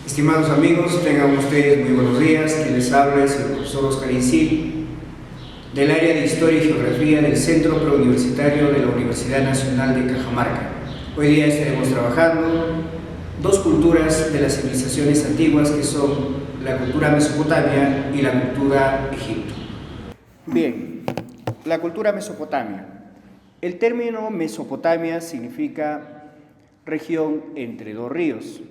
Estimados amigos, tengan ustedes muy buenos días. Quien les habla es el profesor Oscar Isil, del área de Historia y Geografía del Centro Preuniversitario de la Universidad Nacional de Cajamarca. Hoy día estaremos trabajando dos culturas de las civilizaciones antiguas, que son la cultura mesopotamia y la cultura egipto. Bien, la cultura mesopotamia. El término Mesopotamia significa región entre dos ríos.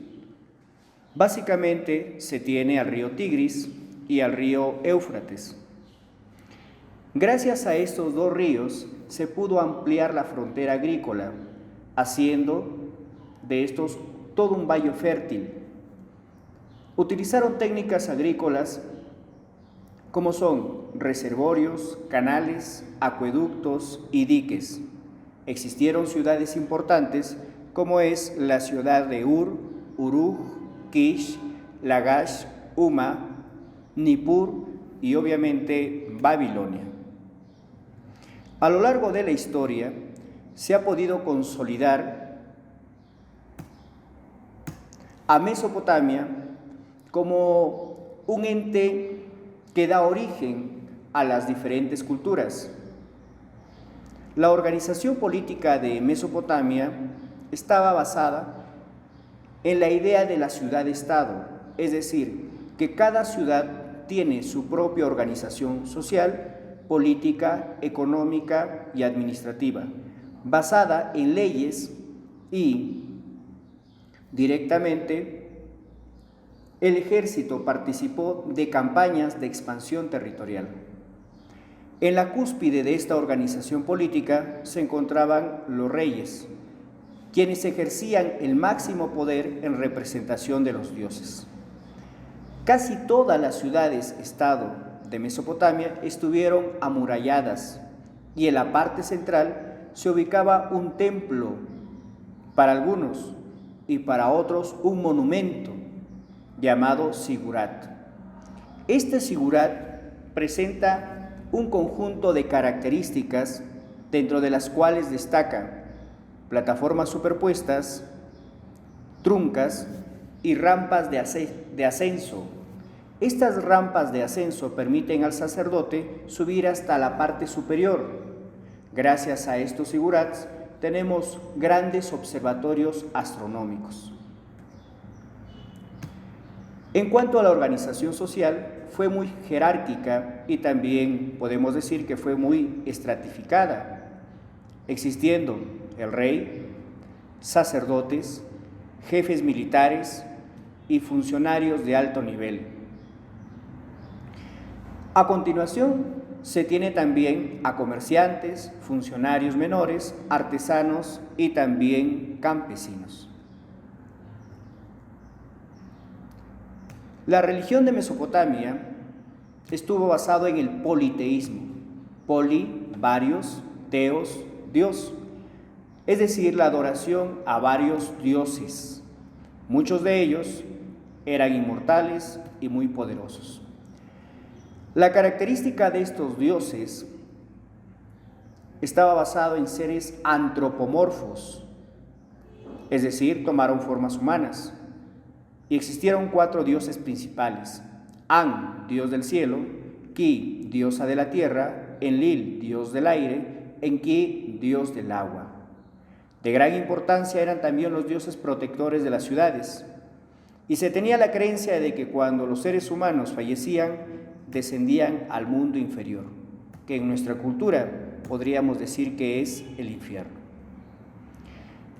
Básicamente se tiene al río Tigris y al río Éufrates. Gracias a estos dos ríos se pudo ampliar la frontera agrícola, haciendo de estos todo un valle fértil. Utilizaron técnicas agrícolas como son reservorios, canales, acueductos y diques. Existieron ciudades importantes como es la ciudad de Ur, Uruk, Kish, Lagash, Uma, Nippur y obviamente Babilonia. A lo largo de la historia se ha podido consolidar a Mesopotamia como un ente que da origen a las diferentes culturas. La organización política de Mesopotamia estaba basada en la idea de la ciudad-estado, es decir, que cada ciudad tiene su propia organización social, política, económica y administrativa, basada en leyes y directamente el ejército participó de campañas de expansión territorial. En la cúspide de esta organización política se encontraban los reyes, quienes ejercían el máximo poder en representación de los dioses. Casi todas las ciudades-estado de Mesopotamia estuvieron amuralladas y en la parte central se ubicaba un templo para algunos y para otros un monumento llamado Sigurat. Este Sigurat presenta un conjunto de características dentro de las cuales destacan plataformas superpuestas, truncas y rampas de ascenso. Estas rampas de ascenso permiten al sacerdote subir hasta la parte superior. Gracias a estos sigurats tenemos grandes observatorios astronómicos. En cuanto a la organización social, fue muy jerárquica y también podemos decir que fue muy estratificada, existiendo el rey, sacerdotes, jefes militares y funcionarios de alto nivel. A continuación, se tiene también a comerciantes, funcionarios menores, artesanos y también campesinos. La religión de Mesopotamia estuvo basada en el politeísmo. Poli, varios, teos, Dios. Es decir, la adoración a varios dioses. Muchos de ellos eran inmortales y muy poderosos. La característica de estos dioses estaba basado en seres antropomorfos, es decir, tomaron formas humanas. Y existieron 4 dioses principales: An, dios del cielo; Ki, diosa de la tierra; Enlil, dios del aire; Enki, dios del agua. De gran importancia eran también los dioses protectores de las ciudades, y se tenía la creencia de que cuando los seres humanos fallecían, descendían al mundo inferior, que en nuestra cultura podríamos decir que es el infierno.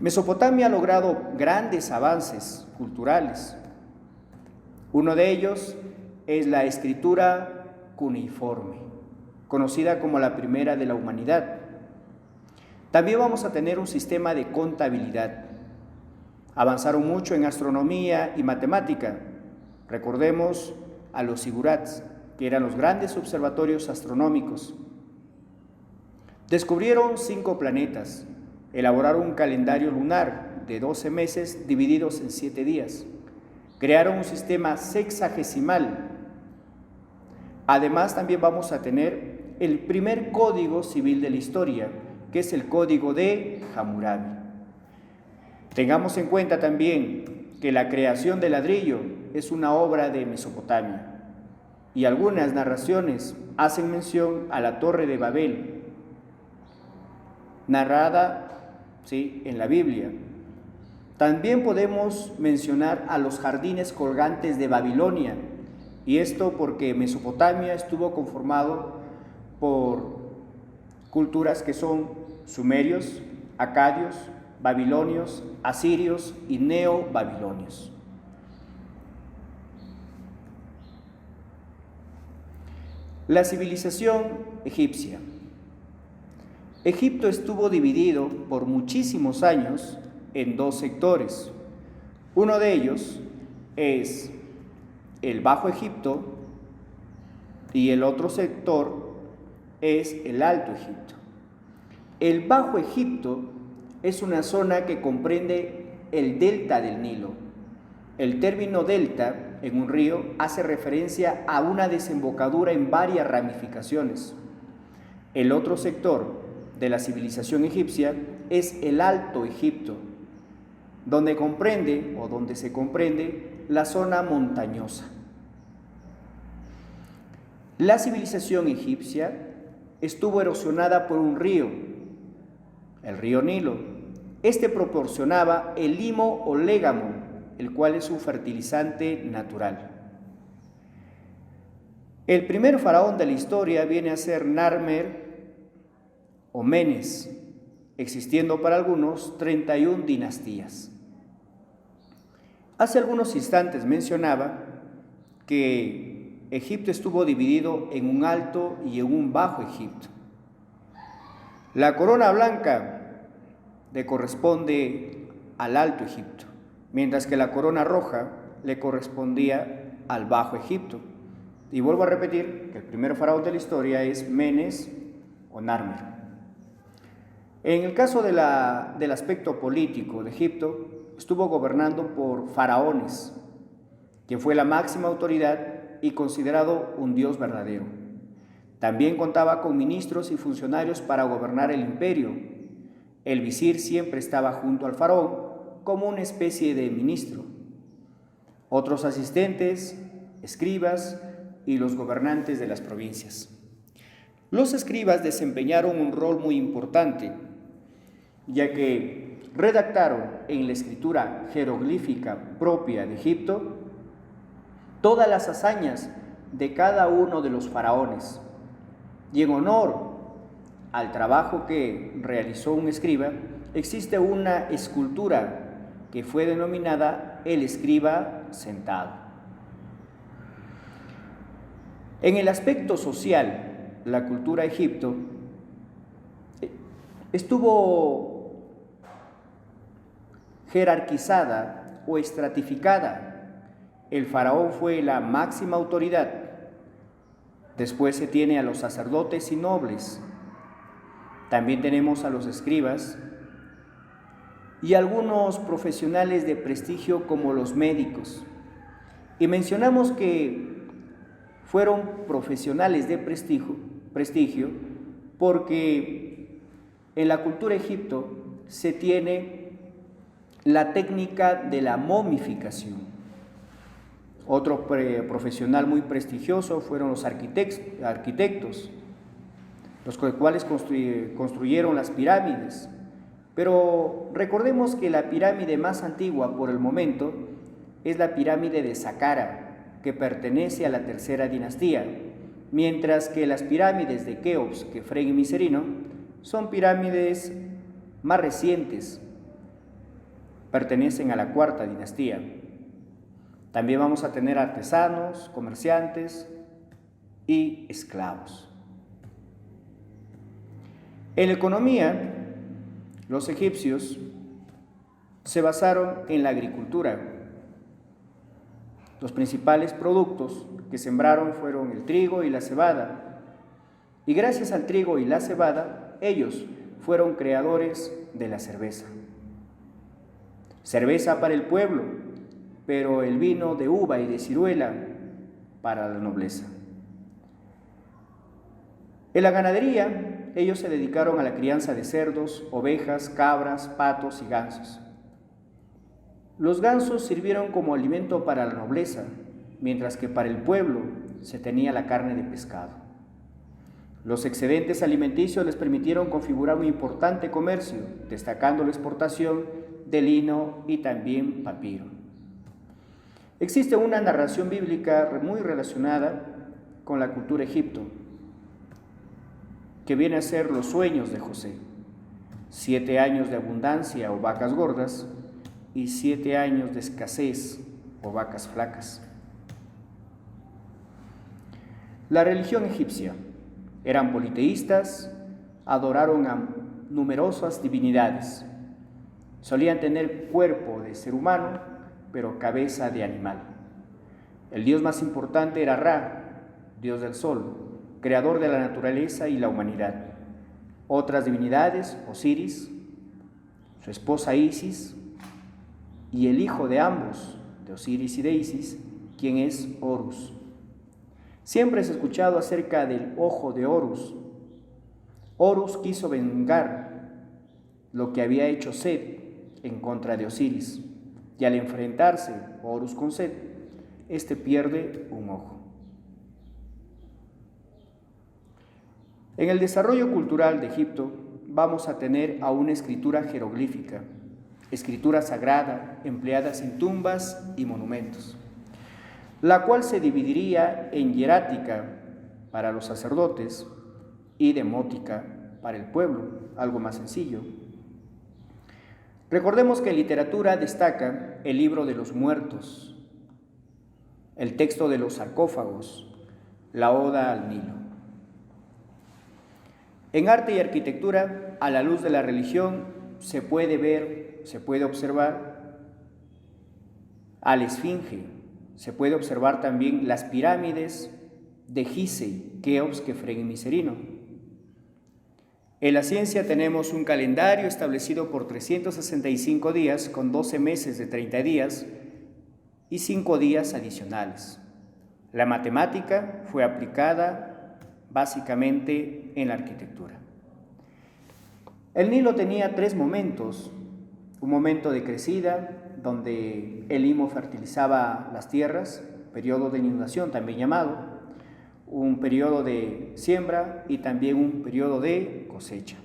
Mesopotamia ha logrado grandes avances culturales. Uno de ellos es la escritura cuneiforme, conocida como la primera de la humanidad. También vamos a tener un sistema de contabilidad. Avanzaron mucho en astronomía y matemática. Recordemos a los sigurats, que eran los grandes observatorios astronómicos. Descubrieron 5 planetas, elaboraron un calendario lunar de 12 meses divididos en 7 días. Crearon un sistema sexagesimal. Además, también vamos a tener el primer código civil de la historia, que es el Código de Hammurabi. Tengamos en cuenta también que la creación del ladrillo es una obra de Mesopotamia, y algunas narraciones hacen mención a la Torre de Babel, narrada, ¿sí?, en la Biblia. También podemos mencionar a los jardines colgantes de Babilonia, y esto porque Mesopotamia estuvo conformado por culturas que son sumerios, acadios, babilonios, asirios y neobabilonios. La civilización egipcia. Egipto estuvo dividido por muchísimos años en dos sectores. Uno de ellos es el Bajo Egipto y el otro sector es el Alto Egipto. El Bajo Egipto es una zona que comprende el delta del Nilo. El término delta en un río hace referencia a una desembocadura en varias ramificaciones. El otro sector de la civilización egipcia es el Alto Egipto, donde se comprende la zona montañosa. La civilización egipcia estuvo erosionada por un río, el río Nilo. Este proporcionaba el limo o légamo, el cual es un fertilizante natural. El primer faraón de la historia viene a ser Narmer o Menes, existiendo para algunos 31 dinastías. Hace algunos instantes mencionaba que Egipto estuvo dividido en un Alto y en un Bajo Egipto. La corona blanca le corresponde al Alto Egipto, mientras que la corona roja le correspondía al Bajo Egipto. Y vuelvo a repetir que el primer faraón de la historia es Menes o Narmer. En el caso del aspecto político de Egipto, estuvo gobernando por faraones, quien fue la máxima autoridad y considerado un dios verdadero. También contaba con ministros y funcionarios para gobernar el imperio. El visir siempre estaba junto al faraón como una especie de ministro. Otros asistentes, escribas y los gobernantes de las provincias. Los escribas desempeñaron un rol muy importante, ya que redactaron en la escritura jeroglífica propia de Egipto todas las hazañas de cada uno de los faraones. Y en honor al trabajo que realizó un escriba, existe una escultura que fue denominada el escriba sentado. En el aspecto social, la cultura de Egipto estuvo jerarquizada o estratificada. El faraón fue la máxima autoridad. Después se tiene a los sacerdotes y nobles. También tenemos a los escribas y algunos profesionales de prestigio como los médicos. Y mencionamos que fueron profesionales de prestigio porque en la cultura de Egipto se tiene la técnica de la momificación. Otro profesional muy prestigioso fueron los arquitectos, los cuales construyeron las pirámides. Pero recordemos que la pirámide más antigua por el momento es la pirámide de Saqqara, que pertenece a la tercera dinastía, mientras que las pirámides de Keops, Kefren y Micerino son pirámides más recientes, pertenecen a la cuarta dinastía. También vamos a tener artesanos, comerciantes y esclavos. En la economía, los egipcios se basaron en la agricultura. Los principales productos que sembraron fueron el trigo y la cebada. Y gracias al trigo y la cebada, ellos fueron creadores de la cerveza. Cerveza para el pueblo, pero el vino de uva y de ciruela para la nobleza. En la ganadería, ellos se dedicaron a la crianza de cerdos, ovejas, cabras, patos y gansos. Los gansos sirvieron como alimento para la nobleza, mientras que para el pueblo se tenía la carne de pescado. Los excedentes alimenticios les permitieron configurar un importante comercio, destacando la exportación de lino y también papiro. Existe una narración bíblica muy relacionada con la cultura egipto, que viene a ser los sueños de José: 7 años de abundancia o vacas gordas y 7 años de escasez o vacas flacas. La religión egipcia: eran politeístas, adoraron a numerosas divinidades. Solían tener cuerpo de ser humano, pero cabeza de animal. El dios más importante era Ra, dios del sol, creador de la naturaleza y la humanidad. Otras divinidades: Osiris, su esposa Isis, y el hijo de ambos, de Osiris y de Isis, quien es Horus. Siempre se ha escuchado acerca del ojo de Horus. Horus quiso vengar lo que había hecho Set en contra de Osiris, y al enfrentarse Horus con Set, este pierde un ojo. En el desarrollo cultural de Egipto vamos a tener a una escritura jeroglífica, escritura sagrada empleada en tumbas y monumentos, la cual se dividiría en hierática para los sacerdotes y demótica para el pueblo, algo más sencillo. Recordemos que en literatura destaca el libro de los muertos, el texto de los sarcófagos, la Oda al Nilo. En arte y arquitectura, a la luz de la religión, se puede observar a la Esfinge, se puede observar también las pirámides de Gizeh, Keops, Kefren y Micerino. En la ciencia tenemos un calendario establecido por 365 días con 12 meses de 30 días y 5 días adicionales. La matemática fue aplicada básicamente en la arquitectura. El Nilo tenía 3 momentos: un momento de crecida, donde el limo fertilizaba las tierras, periodo de inundación también llamado, un periodo de siembra y también un periodo de cosecha.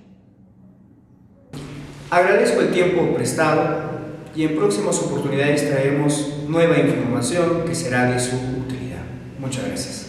Agradezco el tiempo prestado y en próximas oportunidades traeremos nueva información que será de su utilidad. Muchas gracias.